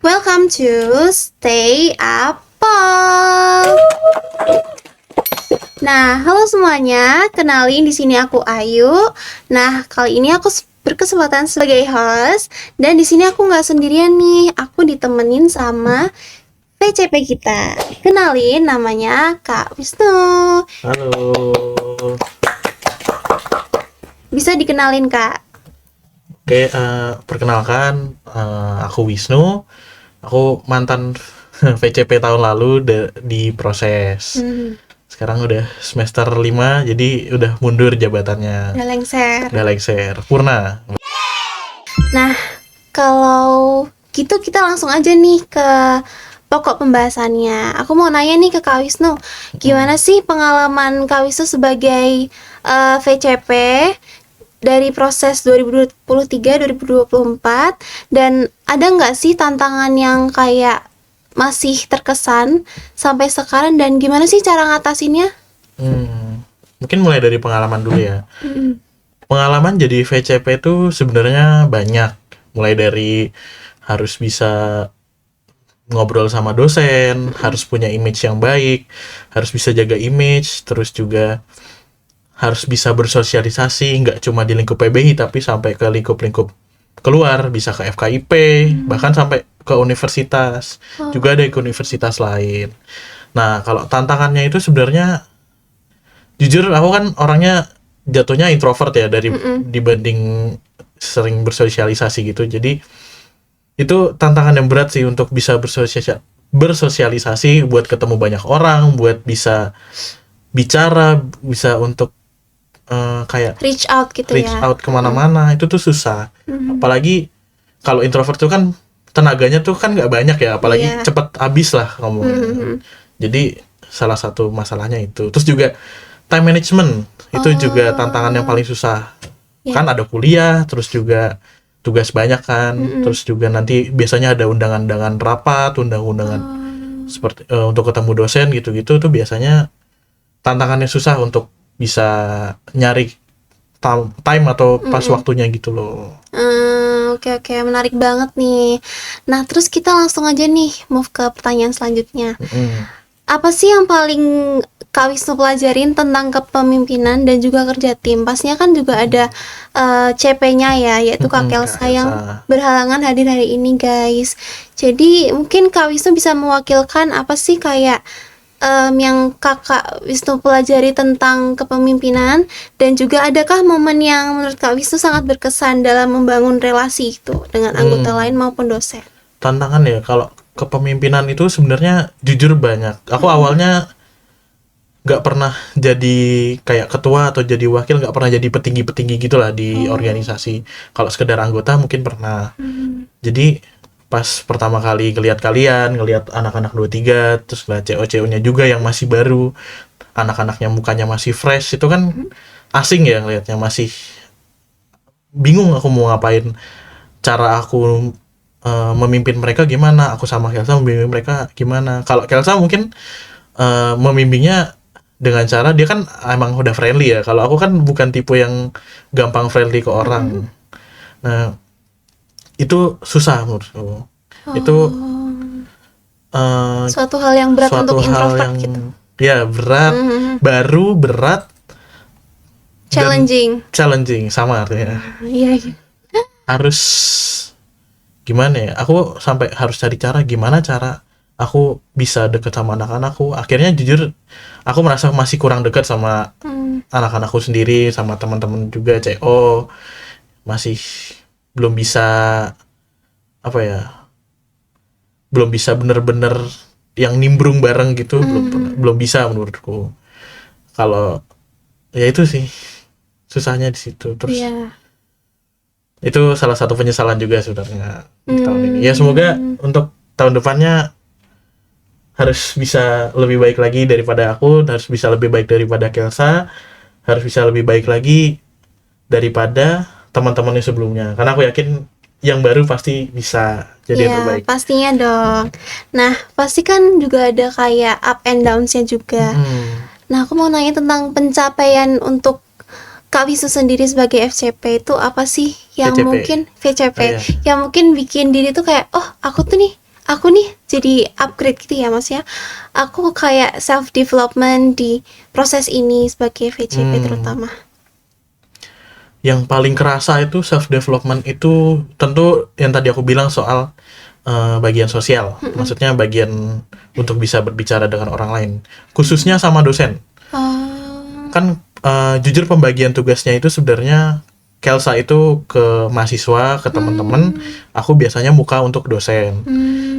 Welcome to Stay Apple. Nah, halo semuanya. Kenalin, di sini aku Ayu. Nah, kali ini aku berkesempatan sebagai host, dan di sini aku nggak sendirian nih. Aku ditemenin sama VCP kita. Kenalin, namanya Kak Wisnu. Halo. Bisa dikenalin, Kak? Oke, perkenalkan, aku Wisnu. Aku mantan VCP tahun lalu di proses. Sekarang udah semester 5, jadi udah mundur jabatannya. Udah lengser. Purna. Nah, kalau gitu kita langsung aja nih ke pokok pembahasannya. Aku mau nanya nih ke Kak Wisnu, gimana sih pengalaman Kak Wisnu sebagai VCP dari proses 2023-2024, dan ada nggak sih tantangan yang kayak masih terkesan sampai sekarang, dan gimana sih cara ngatasinnya? Mungkin mulai dari pengalaman dulu ya. Pengalaman jadi VCP itu sebenarnya banyak. Mulai dari harus bisa ngobrol sama dosen, harus punya image yang baik, harus bisa jaga image, terus juga harus bisa bersosialisasi, nggak cuma di lingkup PBI tapi sampai ke lingkup-lingkup keluar, bisa ke FKIP, bahkan sampai ke universitas, juga ada ke universitas lain. Nah, kalau tantangannya itu sebenarnya, jujur aku kan orangnya jatuhnya introvert ya, dibanding sering bersosialisasi gitu. Jadi itu tantangan yang berat sih untuk bisa bersosialisasi, buat ketemu banyak orang, buat bisa bicara, bisa untuk kayak Reach out gitu reach ya. out kemana-mana, itu tuh susah. Apalagi kalau introvert tuh kan tenaganya tuh kan nggak banyak ya, apalagi Iya. cepet habis lah ngomongnya. Jadi salah satu masalahnya itu. Terus juga time management itu juga tantangan yang paling susah. Kan ada kuliah, terus juga tugas banyak kan, terus juga nanti biasanya ada undangan-undangan rapat, undangan-undangan seperti untuk ketemu dosen gitu-gitu, tuh biasanya tantangannya susah untuk bisa nyari time atau pas waktunya gitu loh. Oke, menarik banget nih. Nah, terus kita langsung aja nih move ke pertanyaan selanjutnya. Apa sih yang paling Kak Wisnu pelajarin tentang kepemimpinan dan juga kerja tim? Pastinya kan juga ada CP-nya ya, yaitu Kak Kelsa yang berhalangan hadir hari ini, guys. Jadi mungkin Kak Wisnu bisa mewakilkan apa sih kayak yang Kakak Wisnu pelajari tentang kepemimpinan, dan juga adakah momen yang menurut Kak Wisnu sangat berkesan dalam membangun relasi itu dengan anggota lain maupun dosen? Tantangan ya, kalau kepemimpinan itu sebenarnya jujur banyak. Aku awalnya nggak pernah jadi kayak ketua atau jadi wakil, nggak pernah jadi petinggi-petinggi gitulah di organisasi. Kalau sekedar anggota mungkin pernah. Jadi pas pertama kali ngelihat anak-anak 23, terus ngeliat CO-CO-nya juga yang masih baru, anak-anaknya mukanya masih fresh, itu kan asing ya ngelihatnya, masih bingung aku mau ngapain, cara aku memimpin mereka gimana, aku sama Kelsa memimpin mereka gimana. Kalau Kelsa mungkin membimbingnya dengan cara dia kan emang udah friendly ya, kalau aku kan bukan tipe yang gampang friendly ke orang. Nah, itu susah menurutku. Itu Suatu hal yang berat suatu untuk hal introvert yang gitu. ya berat, baru berat, dan challenging sama artinya. Iya. Harus gimana ya? Aku sampai harus cari cara gimana cara aku bisa deket sama anak-anakku. Akhirnya jujur aku merasa masih kurang dekat sama anak-anakku sendiri, sama teman-teman juga CO. Masih belum bisa belum bisa bener-bener yang nimbrung bareng gitu, belum bisa menurutku. Kalau ya itu sih susahnya di situ. Terus itu salah satu penyesalan juga sebenarnya di tahun ini. Ya semoga untuk tahun depannya harus bisa lebih baik lagi daripada aku, harus bisa lebih baik daripada Kelsa, harus bisa lebih baik lagi daripada teman-temannya sebelumnya. Karena aku yakin yang baru pasti bisa jadi yang terbaik. Pastinya dong. Nah, pasti kan juga ada kayak up and downs-nya juga. Nah, aku mau nanya tentang pencapaian untuk Kak Wisnu sendiri sebagai FCP itu apa sih yang VCP. mungkin VCP Oh, iya. yang mungkin bikin diri tuh kayak, oh aku tuh nih jadi upgrade gitu ya Mas ya. Aku kayak self development di proses ini sebagai VCP terutama. Yang paling kerasa itu self development itu tentu yang tadi aku bilang soal bagian sosial. Maksudnya bagian untuk bisa berbicara dengan orang lain, khususnya sama dosen. Kan jujur pembagian tugasnya itu sebenarnya Kelsa itu ke mahasiswa, ke teman-teman, aku biasanya muka untuk dosen.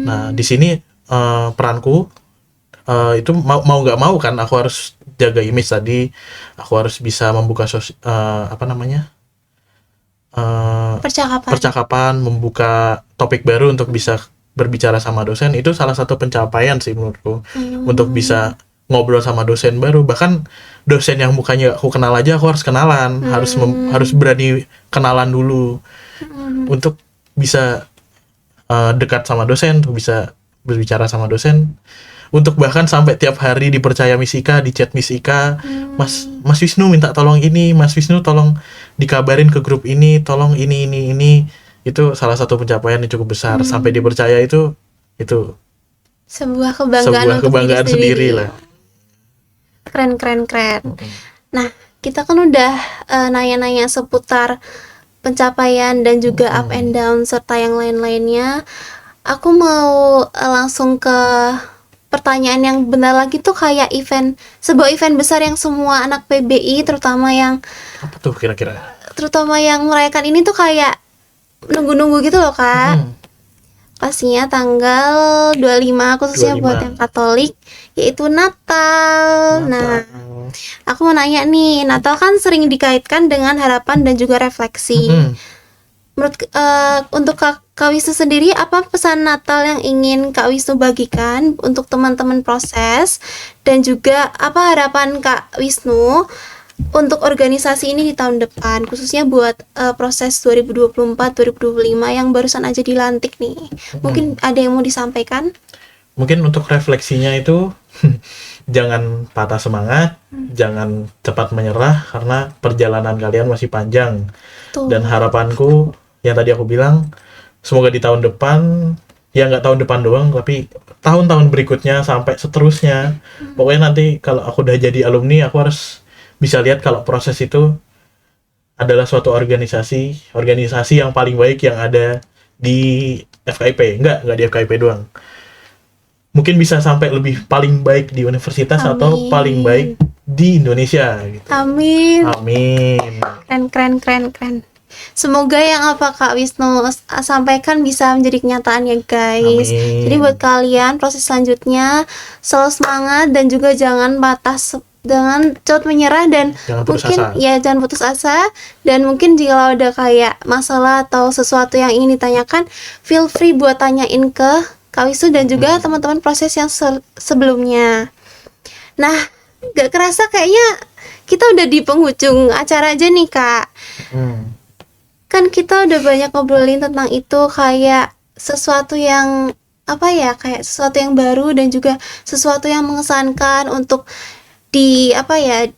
Nah, di sini peranku itu mau nggak mau kan aku harus jaga image tadi, aku harus bisa membuka percakapan, membuka topik baru untuk bisa berbicara sama dosen. Itu salah satu pencapaian sih menurutku, untuk bisa ngobrol sama dosen baru. Bahkan dosen yang mukanya aku kenal aja aku harus kenalan, harus berani kenalan dulu untuk bisa dekat sama dosen, untuk bisa berbicara sama dosen, untuk bahkan sampai tiap hari dipercaya Miss Ika, di chat Miss Ika, Mas Wisnu minta tolong ini, Mas Wisnu tolong dikabarin ke grup ini, tolong ini. Itu salah satu pencapaian yang cukup besar. Sampai dipercaya itu sebuah kebanggaan sendiri lah. Keren. Nah, kita kan udah nanya-nanya seputar pencapaian dan juga up and down serta yang lain-lainnya. Aku mau langsung ke pertanyaan yang benar lagi tuh, kayak sebuah event besar yang semua anak PBI terutama yang apa tuh kira-kira? Terutama yang merayakan ini tuh kayak nunggu-nunggu gitu loh, Kak. Pastinya tanggal 25 khususnya 25. Buat yang Katolik, yaitu Natal. Nah, aku mau nanya nih, Natal kan sering dikaitkan dengan harapan dan juga refleksi. Menurut untuk Kak Wisnu sendiri, apa pesan Natal yang ingin Kak Wisnu bagikan untuk teman-teman proses, dan juga apa harapan Kak Wisnu untuk organisasi ini di tahun depan, khususnya buat proses 2024-2025 yang barusan aja dilantik nih. Mungkin ada yang mau disampaikan? Mungkin untuk refleksinya itu jangan patah semangat, jangan cepat menyerah, karena perjalanan kalian masih panjang. Dan harapanku yang tadi aku bilang, semoga di tahun depan, ya nggak tahun depan doang, tapi tahun-tahun berikutnya sampai seterusnya. Pokoknya nanti kalau aku udah jadi alumni, aku harus bisa lihat kalau proses itu adalah suatu organisasi yang paling baik yang ada di FKIP. Enggak di FKIP doang. Mungkin bisa sampai lebih paling baik di universitas. Amin. Atau paling baik di Indonesia gitu. Amin. Keren. Semoga yang apa Kak Wisnu sampaikan bisa menjadi kenyataan ya guys. Amin. Jadi buat kalian proses selanjutnya selalu semangat dan juga jangan cepat menyerah, dan jangan putus asa. Dan mungkin jika ada kayak masalah atau sesuatu yang ingin ditanyakan, feel free buat tanyain ke Kak Wisnu dan juga teman-teman proses yang sebelumnya. Nah, gak kerasa kayaknya kita udah di penghujung acara aja nih Kak. Kan kita udah banyak ngobrolin tentang itu, kayak sesuatu yang kayak sesuatu yang baru dan juga sesuatu yang mengesankan untuk dibuat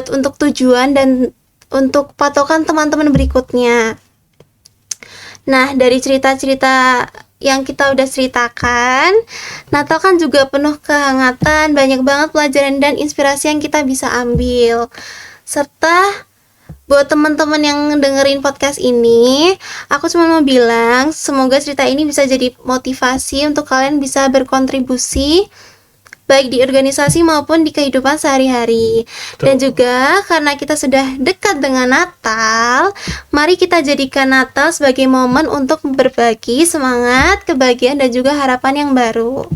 untuk tujuan dan untuk patokan teman-teman berikutnya. Nah, dari cerita-cerita yang kita udah ceritakan, Natal kan juga penuh kehangatan, banyak banget pelajaran dan inspirasi yang kita bisa ambil. Serta buat teman-teman yang dengerin podcast ini, aku cuma mau bilang semoga cerita ini bisa jadi motivasi untuk kalian bisa berkontribusi baik di organisasi maupun di kehidupan sehari-hari. Dan juga karena kita sudah dekat dengan Natal, mari kita jadikan Natal sebagai momen untuk berbagi semangat, kebahagiaan, dan juga harapan yang baru.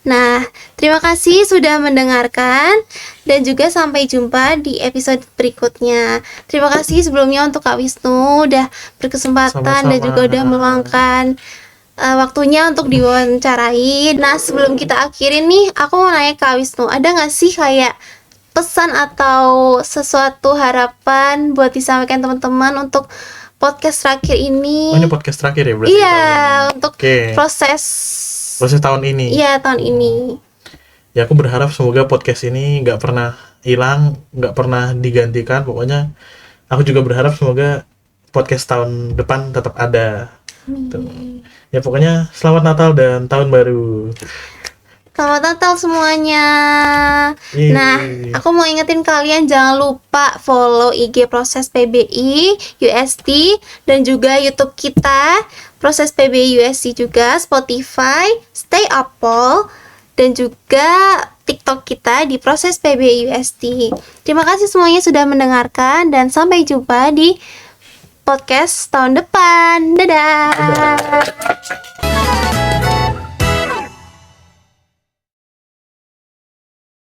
Nah, terima kasih sudah mendengarkan, dan juga sampai jumpa di episode berikutnya. Terima kasih sebelumnya untuk Kak Wisnu udah berkesempatan. Sama-sama. Dan juga udah meluangkan waktunya untuk diwawancarai. Nah, sebelum kita akhirin nih, aku mau nanya Kak Wisnu, ada gak sih kayak pesan atau sesuatu harapan buat disampaikan teman-teman untuk podcast terakhir ini? Ini podcast terakhir ya berarti? Iya, untuk proses tahun ini. Iya, tahun ini. Ya, aku berharap semoga podcast ini gak pernah hilang, gak pernah digantikan. Pokoknya aku juga berharap semoga podcast tahun depan tetap ada. Ya pokoknya selamat Natal dan tahun baru. Selamat Natal semuanya. Yeay. Nah, aku mau ingetin kalian jangan lupa follow IG Proses PBI UST dan juga YouTube kita Proses PBI UST juga, Spotify, Stay Apple dan juga TikTok kita di Proses PBI UST. Terima kasih semuanya sudah mendengarkan dan sampai jumpa di podcast tahun depan. Dadah.